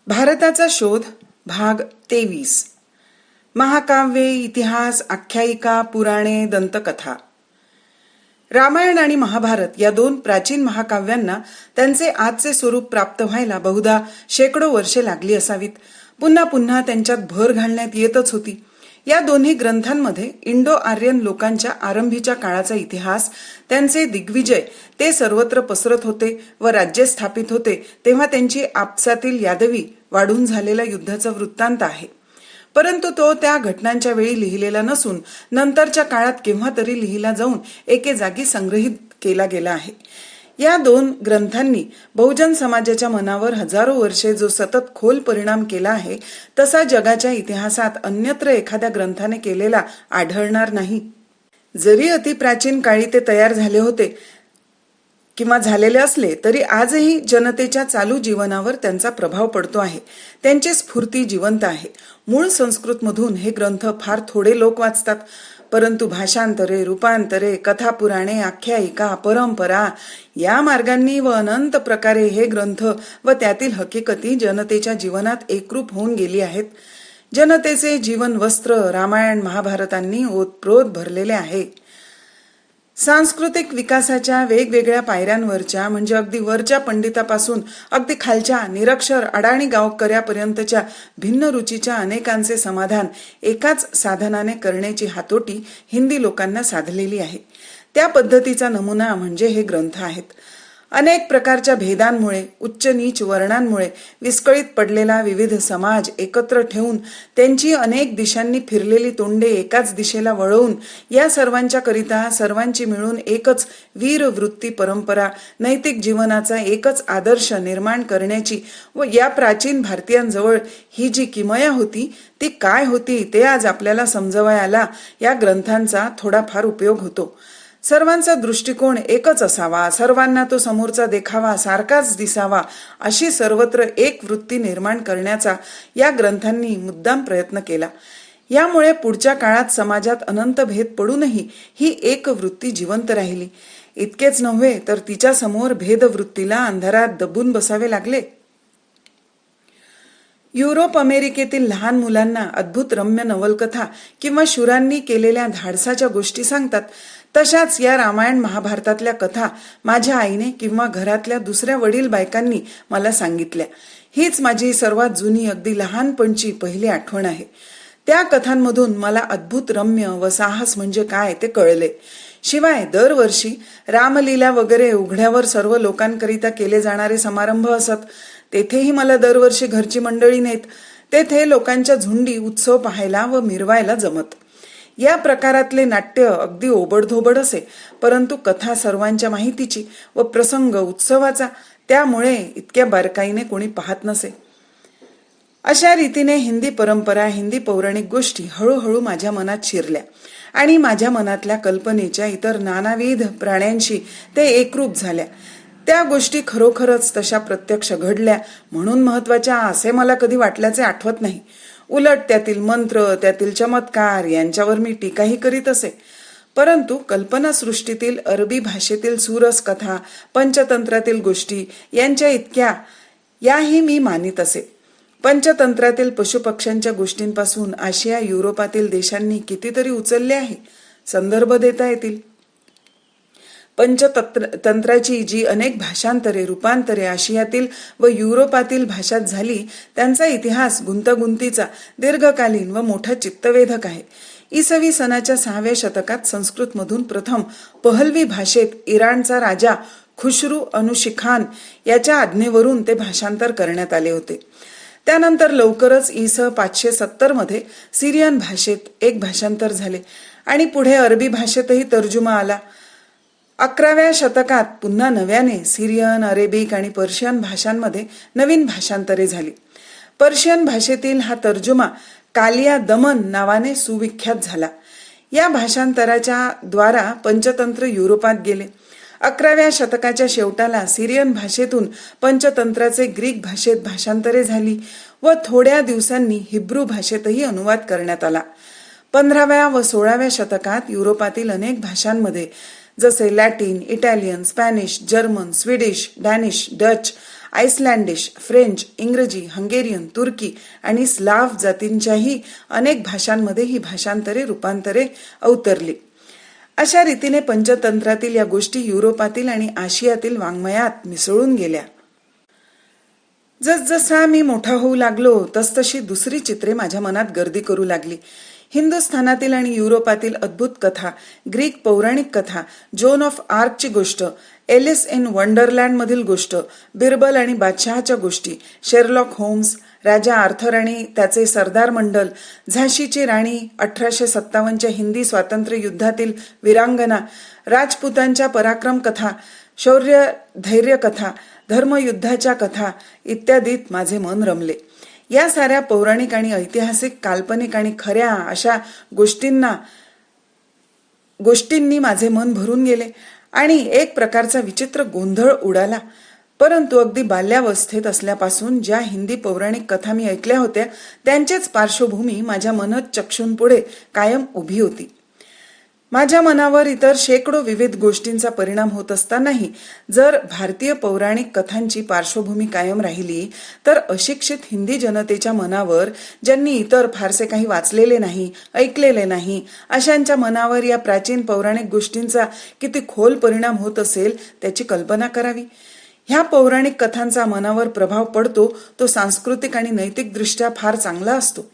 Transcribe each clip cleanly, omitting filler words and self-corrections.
भारताचा शोध भाग 23. महाकाव्ये, इतिहास, आख्यायिका, पुराणे, दंतकथा. रामायण आणि महाभारत या दोन प्राचीन महाकाव्यांना त्यांचे आजचे स्वरूप प्राप्त व्हायला बहुधा शेकडो वर्षे लागली असावीत. पुन्हा पुन्हा त्यांच्यात भर घालण्यात येतच होती. या दोन्ही ग्रंथांमध्ये इंडो आर्यन लोकांच्या आरंभीच्या काळाचा इतिहास, त्यांचे दिग्विजय, ते सर्वत्र पसरत होते व राज्य स्थापित होते तेव्हा त्यांची आपसातील यादवी वाढून झालेल्या युद्धाचा वृत्तांत आहे. परंतु तो त्या घटनांच्या वेळी लिहिलेला नसून नंतरच्या काळात केव्हा तरी लिहिला जाऊन एके जागी संग्रहित केला गेला आहे. या दोन ग्रंथांनी बहुजन समाजाच्या मनावर हजारो वर्षे जो सतत खोल परिणाम केला आहे तसा जगाच्या इतिहासात अन्यत्र एखाद्या ग्रंथाने केलेला आढळणार नाही. जरी अतिप्राचीन काळी ते तयार झाले होते किंवा झालेले असले तरी आजही जनतेच्या चालू जीवनावर त्यांचा प्रभाव पडतो आहे. त्यांची स्फूर्ती जिवंत आहे. मूळ संस्कृतमधून हे ग्रंथ फार थोडे लोक वाचतात, परंतु भाषांतरे, रूपांतरे, कथा, पुराणे, आख्यायिका, परंपरा या मार्गांनी व अनंत प्रकारे हे ग्रंथ व त्यातील हकीकती जनतेच्या जीवनात एकरूप होऊन गेली आहेत. जनतेचे जीवन वस्त्र रामायण महाभारतांनी ओतप्रोत भरलेले आहे. सांस्कृतिक विकासाच्या वेगवेगळ्या पायऱ्यांवरच्या म्हणजे अगदी वरच्या पंडितापासून अगदी खालच्या निरक्षर अडाणी गावकऱ्यापर्यंतच्या भिन्न रुचीच्या अनेकांचे समाधान एकाच साधनाने करण्याची हातोटी हिंदी लोकांना साधलेली आहे. त्या पद्धतीचा नमुना म्हणजे हे ग्रंथ आहेत. अनेक प्रकारच्या भेदांमुळे, उच्च नीच वर्णांमुळे विस्कळीत पडलेला विविध समाज एकत्र ठेवून त्यांची अनेक दिशांनी फिरलेली तोंडे एकाच दिशेला वळवून या सर्वांच्या करिता सर्वांची मिळून एकच वीर वृत्ती परंपरा, नैतिक जीवनाचा एकच आदर्श निर्माण करण्याची व या प्राचीन भारतीयांजवळ ही जी किमया होती ती काय होती ते आज आपल्याला समजवायला या ग्रंथांचा थोडाफार उपयोग होतो. सर्वांचा दृष्टिकोन एकच असावा, सर्वांना तो समोरचा देखावा सारखाच दिसावा अशी सर्वत्र एक वृत्ती निर्माण करण्याचा या ग्रंथांनी मुद्दाम प्रयत्न केला. यामुळे पुढच्या काळात समाजात अनंत भेद पडूनही ही एक वृत्ती जिवंत राहिली. इतकेच नव्हे तर तिच्या समोर भेदवृत्तीला अंधारात दबून बसावे लागले. युरोप अमेरिकेतील लहान मुलांना अद्भुत रम्य नवलकथा किंवा शूरांनी केलेल्या धाडसाच्या गोष्टी सांगतात, तशाच या रामायण महाभारतातल्या कथा माझ्या आईने किंवा घरातल्या दुसऱ्या वडील बायकांनी मला सांगितल्या. हीच माझी सर्वात जुनी अगदी लहानपणची पहिली आठवण आहे. त्या कथांमधून मला अद्भुत रम्य व साहस म्हणजे काय ते कळले. शिवाय दरवर्षी रामलीला वगैरे उघड्यावर सर्व लोकांकरिता केले जाणारे समारंभ असत. तेथेही मला दरवर्षी घरची मंडळी नेत. तेथे लोकांच्या झुंडी उत्सव पाहायला व मिरवायला जमत. या प्रकारातले नाट्य अगदी ओबडधोबड असे, परंतु कथा सर्वांच्या माहितीची व प्रसंग उत्सवाचा, त्यामुळे इतक्या बारकाईने कोणी पाहत नसे. अशा रीतीने हिंदी परंपरा, हिंदी पौराणिक गोष्टी हळूहळू माझ्या मनात शिरल्या आणि माझ्या मनातल्या कल्पनेच्या इतर नानाविध प्राण्यांशी ते एकरूप झाल्या. त्या गोष्टी खरोखरच तशा प्रत्यक्ष घडल्या म्हणून महत्वाच्या असे मला कधी वाटल्याचे आठवत नाही. उलट त्यातील मंत्र, त्यातील चमत्कार यांच्यावर मी टीकाही करीत असे. परंतु कल्पनासृष्टीतील अरबी भाषेतील सुरस कथा, पंचतंत्रातील गोष्टी यांच्या इतक्या याही मी मानित असे. पंचतंत्रातील पशुपक्ष्यांच्या गोष्टींपासून आशिया युरोपातील देशांनी कितीतरी उचलले आहे. संदर्भ देता येतील. पंचतंत्राची जी अनेक भाषांतरे, रूपांतरे आशियातील व युरोपातील भाषात झाली त्यांचा इतिहास गुंतागुंतीचा, दीर्घकालीन व मोठा चित्तवेधक आहे. इसवी सनाच्या 6व्या शतकात संस्कृतमधून प्रथम पहलवी भाषेत इराणचा राजा खुशरू अनुशिखान याच्या आज्ञेवरून ते भाषांतर करण्यात आले होते. त्यानंतर लवकरच इ.स. 570 मध्ये सिरियन भाषेत एक भाषांतर झाले आणि पुढे अरबी भाषेतही तर्जुमा आला. 11व्या शतकात पुन्हा नव्याने सिरियन, अरेबिक आणि पर्शियन भाषांमध्ये नवीन भाषांतरे झाली. पर्शियन भाषेतील हा तर्जुमा कालिया दमन नावाने सुविख्यात झाला. या भाषांतराच्या द्वारा पंचतंत्र युरोपात गेले. 11व्या शतकाच्या शेवटाला सिरियन भाषेतून पंचतंत्राचे ग्रीक भाषेत भाषांतरे झाली व थोड्या दिवसांनी हिब्रू भाषेतही अनुवाद करण्यात आला. 15व्या व 16व्या शतकात युरोपातील अनेक भाषांमध्ये जसे Latin, Italian, Spanish, German, Swedish, Danish, Dutch Icelandic, French, इंग्रजी, हंगेरियन, तुर्की आणि स्लाव्ह जातींच्याही अनेक भाषांमध्ये ही भाषांतरे, रूपांतरे अवतरली. अशा रीतीने पंचतंत्रातील या गोष्टी युरोपातील आणि आशियातील वाङ्मयात मिसळून गेल्या. जसजसा मी मोठा होऊ लागलो तसतशी दुसरी चित्रे माझ्या मनात गर्दी करू लागली. हिंदुस्थानातील आणि युरोपातील अद्भुत कथा, ग्रीक पौराणिक कथा, जोन ऑफ आर्कची गोष्ट, एलिस इन वंडरलँड मधील गोष्ट, बिरबल आणि बादशहाच्या गोष्टी, शेरलॉक होम्स, राजा आर्थर आणि त्याचे सरदार मंडल, झाशीची राणी, 1857च्या हिंदी स्वातंत्र्य युद्धातील वीरांगना, राजपुतांच्या पराक्रम कथा, शौर्य धैर्य कथा, धर्मयुद्धाच्या कथा इत्यादीत माझे मन रमले. या साऱ्या पौराणिक आणि ऐतिहासिक, काल्पनिक आणि खऱ्या अशा गोष्टींनी माझे मन भरून गेले आणि एक प्रकारचा विचित्र गोंधळ उडाला. परंतु अगदी बाल्यावस्थेत असल्यापासून ज्या हिंदी पौराणिक कथा मी ऐकल्या होत्या त्यांचेच पार्श्वभूमी माझ्या मनःचक्षूंपुढे कायम उभी होती. माझ्या मनावर इतर शेकडो विविध गोष्टींचा परिणाम होत असतानाही जर भारतीय पौराणिक कथांची पार्श्वभूमी कायम राहिली तर अशिक्षित हिंदी जनतेच्या मनावर, ज्यांनी इतर फारसे काही वाचलेले नाही, ऐकलेले नाही, अशांच्या मनावर या प्राचीन पौराणिक गोष्टींचा किती खोल परिणाम होत असेल त्याची कल्पना करावी. ह्या पौराणिक कथांचा मनावर प्रभाव पडतो तो सांस्कृतिक आणि नैतिक दृष्ट्या फार चांगला असतो.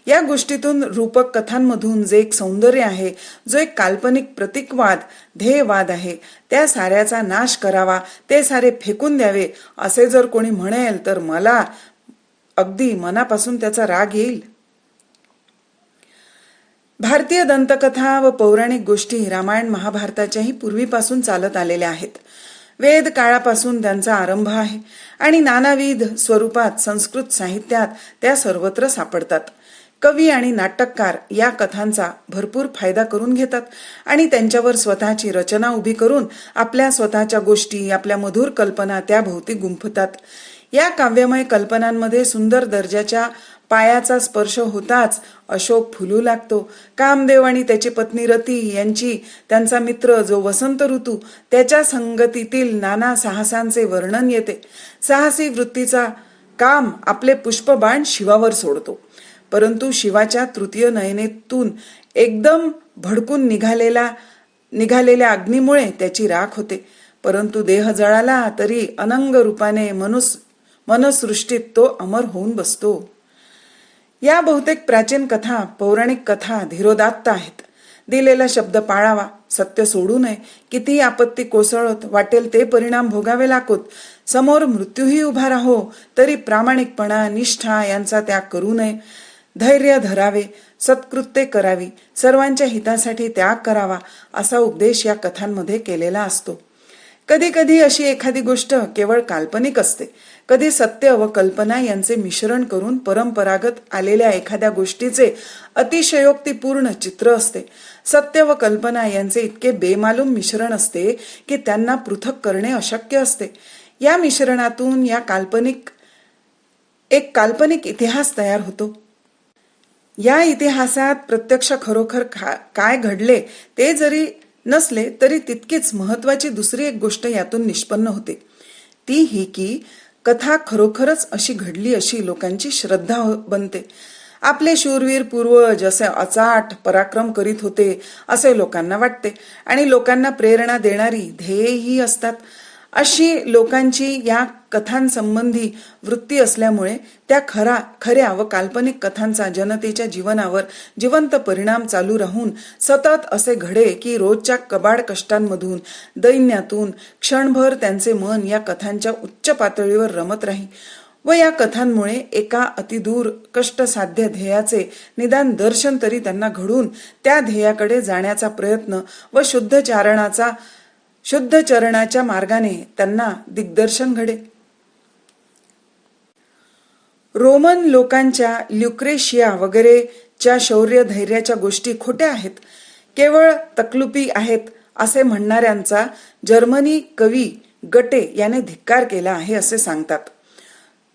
या गोष्टीतून, रूपक कथांमधून जे एक सौंदर्य आहे, जो एक काल्पनिक प्रतीकवाद, ध्येयवाद आहे, त्या साऱ्याचा नाश करावा, ते सारे फेकून द्यावे असे जर कोणी म्हणेल तर मला अगदी मनापासून त्याचा राग येईल. भारतीय दंतकथा व पौराणिक गोष्टी रामायण महाभारताच्याही पूर्वीपासून चालत आलेल्या आहेत. वेद काळापासून त्यांचा आरंभ आहे आणि नानाविध स्वरूपात संस्कृत साहित्यात त्या सर्वत्र सापडतात. कवी आणि नाटककार या कथांचा भरपूर फायदा करून घेतात आणि त्यांच्यावर स्वतःची रचना उभी करून आपल्या स्वतःच्या गोष्टी, आपल्या मधुर कल्पना त्याभोवती गुंफतात. या काव्यमय कल्पनांमध्ये सुंदर दर्जाच्या पायाचा स्पर्श होताच अशोक फुलू लागतो. कामदेव आणि त्याची पत्नी रती यांची, त्यांचा मित्र जो वसंत ऋतू, त्याच्या संगतीतील नाना साहसांचे वर्णन येते. साहसी वृत्तीचा काम आपले पुष्पबाण शिवावर सोडतो, परंतु शिवाच्या तृतीय नयनेतून एकदम भडकून निघालेल्या अग्नीमुळे त्याची राख होते. परंतु देह जळाला तरी अनंग रूपाने मनसृष्टीत तो अमर होऊन बसतो. या बहुतेक प्राचीन कथा, पौराणिक कथा धीरोदात्त आहेत. दिलेला शब्द पाळावा, सत्य सोडू नये, कितीही आपत्ती कोसळत वाटेल ते परिणाम भोगावे लागोत, समोर मृत्यूही उभा राहो तरी प्रामाणिकपणा, निष्ठा यांचा त्याग करू नये, धैर्य धरावे, सत्कृत्ये करावी, सर्वांच्या हितासाठी त्याग करावा असा उपदेश या कथांमध्ये केलेला असतो. कधी कधी अशी एखादी गोष्ट केवळ काल्पनिक असते, कधी सत्य व कल्पना यांचे मिश्रण करून परंपरागत आलेल्या एखाद्या गोष्टीचे अतिशयोक्तीपूर्ण चित्र असते. सत्य व कल्पना यांचे इतके बेमालूम मिश्रण असते की त्यांना पृथक करणे अशक्य असते. या मिश्रणातून एक काल्पनिक इतिहास तयार होतो. या इतिहासात प्रत्यक्ष खरोखर काय घडले ते जरी नसले तरी तितकीच महत्वाची दुसरी एक गोष्ट यातून निष्पन्न होते, ती ही की कथा खरोखरच अशी घडली अशी लोकांची श्रद्धा बनते. आपले शूरवीर पूर्वज असे अचाट पराक्रम करीत होते असे लोकांना वाटते आणि लोकांना प्रेरणा देणारी ध्येयही असतात. अशी लोकांची या कथांसंबंधी वृत्ती असल्यामुळे त्या खऱ्या व काल्पनिक कथांचा जनतेच्या जीवनावर जिवंत परिणाम चालू राहून सतत असे घडे की रोजच्या कबाड कष्टांमधून, दैन्यातून क्षणभर त्यांचे मन या कथांच्या उच्च पातळीवर रमत राही व या कथांमुळे एका अतिदूर कष्टसाध्य ध्येयाचे निदान दर्शन तरी त्यांना घडून त्या ध्येयाकडे जाण्याचा प्रयत्न व शुद्ध चरणाच्या मार्गाने त्यांना दिग्दर्शन घडे. रोमन लोकांच्या ल्युक्रेशिया वगैरेच्या शौर्य धैर्याच्या गोष्टी खोट्या आहेत, केवळ तकलुपी आहेत असे म्हणणाऱ्यांचा जर्मनी कवी गटे याने धिक्कार केला आहे असे सांगतात.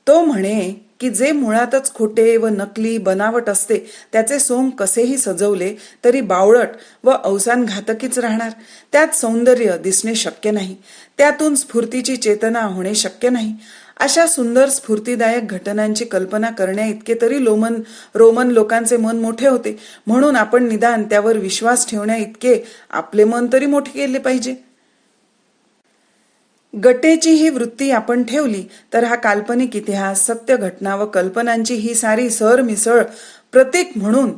तो म्हणे की जे मुळातच खोटे व नकली बनावट असते त्याचे सोंग कसेही सजवले तरी बावळट व अवसान घातकीच राहणार. त्यात सौंदर्य दिसणे शक्य नाही, त्यातून स्फूर्तीची चेतना होणे शक्य नाही. अशा सुंदर स्फूर्तिदायक घटनांची कल्पना करण्या इतके तरी रोमन लोकांचे मन मोठे होते, म्हणून आपण निदान त्यावर विश्वास ठेवण्या इतके आपले मन तरी मोठे केले पाहिजे. गटेची ही वृत्ती आपण ठेवली तर हा काल्पनिक इतिहास, सत्य घटना व कल्पनांची ही सारी सरमिसळ प्रतीक म्हणून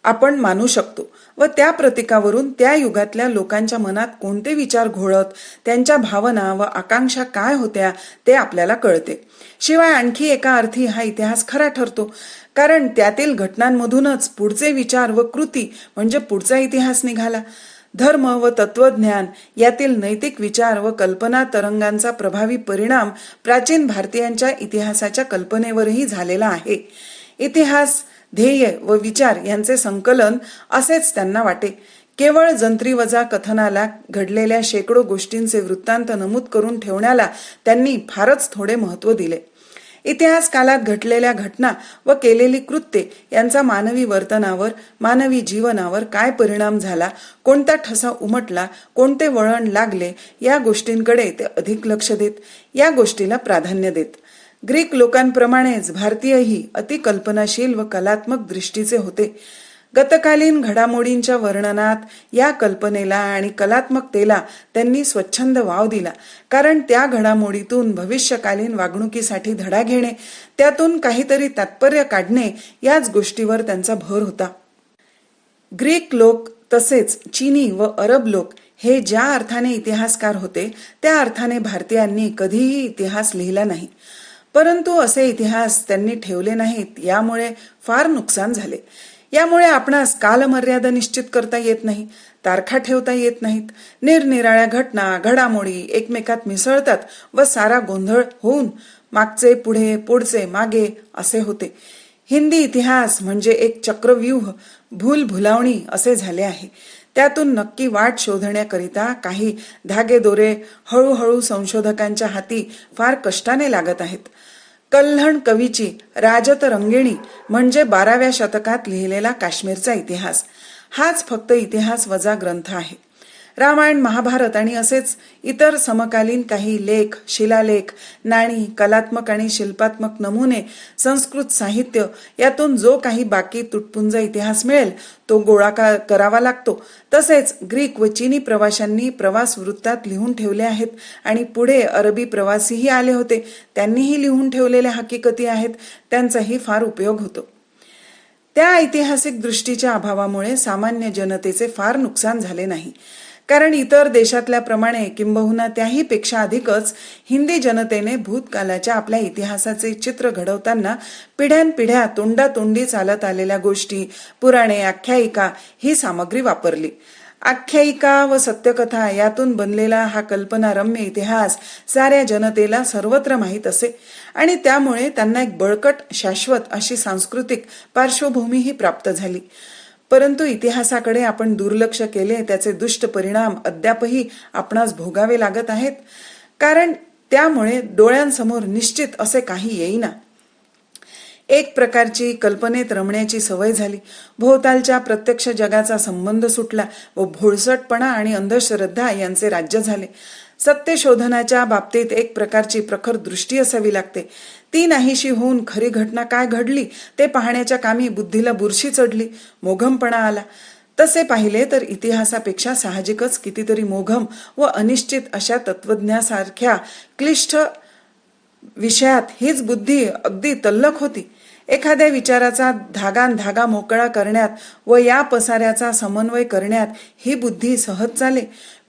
आपण मानू शकतो व त्या प्रतीकावरून त्या युगातल्या लोकांच्या मनात कोणते विचार घोळत, त्यांच्या भावना व आकांक्षा काय होत्या ते आपल्याला कळते. शिवाय आणखी एका अर्थी हा इतिहास खरा ठरतो, कारण त्यातील घटनांमधूनच पुढचे विचार व कृती म्हणजे पुढचा इतिहास निघाला. धर्म व तत्वज्ञान यातील नैतिक विचार व कल्पना तरंगांचा प्रभावी परिणाम प्राचीन भारतीयांच्या इतिहासाच्या कल्पनेवरही झालेला आहे. इतिहास, ध्येय व विचार यांचे संकलन असेच त्यांना वाटे. केवळ जंत्रीवजा कथनाला घडलेल्या शेकडो गोष्टींचे वृत्तांत नमूद करून ठेवण्याला त्यांनी फारच थोडे महत्त्व दिले. इतिहास कालात घडलेल्या घटना व केलेली कृत्ये यांचा मानवी वर्तनावर, मानवी जीवनावर काय परिणाम झाला, कोणता ठसा उमटला, कोणते वळण लागले या गोष्टींकडे ते अधिक लक्ष देत, या गोष्टीला प्राधान्य देत. ग्रीक लोकांप्रमाणेच भारतीयही अति कल्पनाशील व कलात्मक दृष्टीचे होते. गतकालीन घडामोडींच्या वर्णनात या कल्पनेला आणि कलात्मकतेला त्यांनी स्वच्छंद वाव दिला, कारण त्या घडामोडीतून भविष्यकालीन वागणुकीसाठी धडा घेणे, त्यातून काहीतरी तात्पर्य काढणे याच गोष्टीवर त्यांचा भर होता. ग्रीक लोक तसेच चीनी व अरब लोक हे ज्या अर्थाने इतिहासकार होते त्या अर्थाने भारतीयांनी कधीही इतिहास लिहिला नाही. परंतु असे इतिहास त्यांनी ठेवले नाहीत, यामुळे फार नुकसान झाले. यामुळे आपणास कालमर्यादा निश्चित करता येत नाही, तारखा ठेवता येत नाहीत. निरनिराळ्या घटना, घडामोडी एकमेकात मिसळतात व सारा गोंधळ होऊन मागचे पुढे, पुढचे मागे असे होते. हिंदी इतिहास म्हणजे एक चक्रव्यूह, भूलभुलावणी असे झाले आहे. त्यातून नक्की वाट शोधण्याकरिता काही धागेदोरे हळूहळू संशोधकांच्या हाती फार कष्टाने लागत आहेत. कल्हण कवीची राजत रंगिणी म्हणजे 12व्या शतकात लिहिलेला काश्मीरचा इतिहास, हाच फक्त इतिहास वजा ग्रंथ आहे. रामायण, महाभारत आणि असेच इतर समकालीन काही लेख, शिलालेख, नाणी, कलात्मक आणि शिल्पात्मक नमुने, संस्कृत साहित्य यातून जो काही बाकी तुटपुंजा इतिहास मिळेल तो गोळा करावा लागतो. तसेच ग्रीक व चीनी प्रवाशांनी प्रवास वृत्तात लिहून ठेवले आहेत आणि पुढे अरबी प्रवासीही आले होते, त्यांनीही लिहून ठेवलेल्या हकीकती आहेत, त्यांचाही फार उपयोग होतो. त्या ऐतिहासिक दृष्टीच्या अभावामुळे सामान्य जनतेचे फार नुकसान झाले नाही, कारण इतर देशातल्याप्रमाणे किंबहुना त्याही पेक्षा अधिकच हिंदी जनतेने भूतकालाच्या आपल्या इतिहासाचे चित्र घडवताना पिढ्यानपिढ्या तोंडातोंडी चालत आलेल्या गोष्टी, पुराणे, आख्यायिका ही सामग्री वापरली. आख्यायिका व सत्यकथा यातून बनलेला हा कल्पनारम्य इतिहास साऱ्या जनतेला सर्वत्र माहीत असे आणि त्यामुळे त्यांना एक बळकट, शाश्वत अशी सांस्कृतिक पार्श्वभूमीही प्राप्त झाली. परंतु इतिहासाकडे आपण दुर्लक्ष केले त्याचे दुष्ट परिणाम अद्यापही आपणास भोगावे लागत आहेत, कारण त्यामुळे डोळ्यांसमोर निश्चित असे काही येईना. एक प्रकारची कल्पनेत रमण्याची सवय झाली, भोवतालच्या प्रत्यक्ष जगाचा संबंध सुटला व भोळसटपणा आणि अंधश्रद्धा यांचे राज्य झाले. सत्य शोधनाच्या बाबतीत एक प्रकारची प्रखर दृष्टी असावी लागते. ती नाहीशी होऊन खरी घटना काय घडली ते पाहण्याच्या कामी बुद्धीला बुरशी चढली, मोघमपणा आला. तसे पाहिले तर इतिहासापेक्षा साहजिकच कितीतरी मोघम व अनिश्चित अशा तत्वज्ञासारख्या क्लिष्ट विषयात हीच बुद्धी अगदी तल्लख होती. एखाद्या विचाराचा धागा मोकळा करण्यात व या पसाऱ्याचा समन्वय करण्यात ही बुद्धी सहज चाले.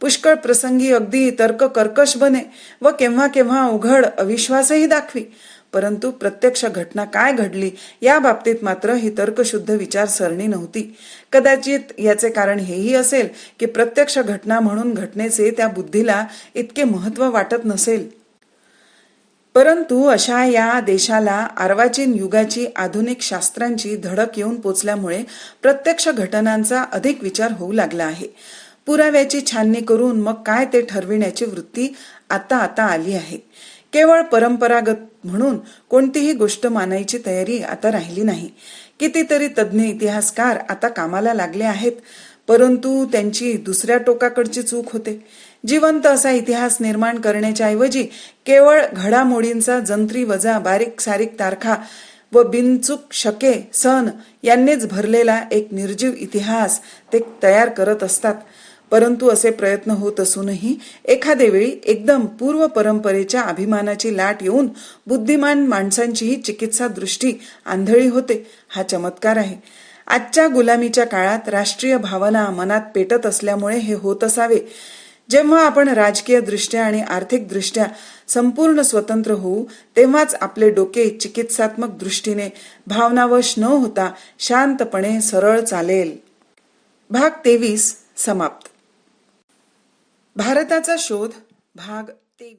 पुष्कळ प्रसंगी अगदी तर्क कर्कश बने व केव्हा केव्हा उघड अविश्वासही दाखवी. परंतु प्रत्यक्ष घटना काय घडली या बाबतीत मात्र ही तर्कशुद्ध विचारसरणी नव्हती. कदाचित याचे कारण हेही असेल की प्रत्यक्ष घटना म्हणून घटनेचे त्या बुद्धीला इतके महत्त्व वाटत नसेल. परंतु अशा या देशाला अर्वाचीन युगाची आधुनिक शास्त्रांची धडक येऊन पोचल्यामुळे प्रत्यक्ष घटनांचा अधिक विचार होऊ लागला आहे. पुराव्याची छाननी करून मग काय ते ठरविण्याची वृत्ती आता आली आहे. केवळ परंपरागत म्हणून कोणतीही गोष्ट मानायची तयारी आता राहिली नाही. कितीतरी तज्ज्ञ इतिहासकार आता कामाला लागले आहेत, परंतु त्यांची दुसऱ्या टोकाकडची चूक होते. जिवंत असा इतिहास निर्माण करण्याच्या ऐवजी केवळ घडामोडींचा जंत्री वजा बारीक सारीक तारखा व बिनचूक शके सण यांनीच भरलेला एक निर्जीव इतिहास ते तयार करत असतात. परंतु असे प्रयत्न होत असूनही एखादे वेळी एकदम पूर्व परंपरेच्या अभिमानाची लाट येऊन बुद्धिमान माणसांचीही चिकित्सा दृष्टी आंधळी होते. हा चमत्कार आहे. आजच्या गुलामीच्या काळात राष्ट्रीय भावना मनात पेटत असल्यामुळे हे होत असावे. जेव्हा आपण राजकीय दृष्ट्या आणि आर्थिक दृष्ट्या संपूर्ण स्वतंत्र होऊ तेव्हाच आपले डोके चिकित्सात्मक दृष्टीने भावनावश न होता शांतपणे सरळ चालेल. भाग 23 समाप्त. भारताचा शोध भाग 23.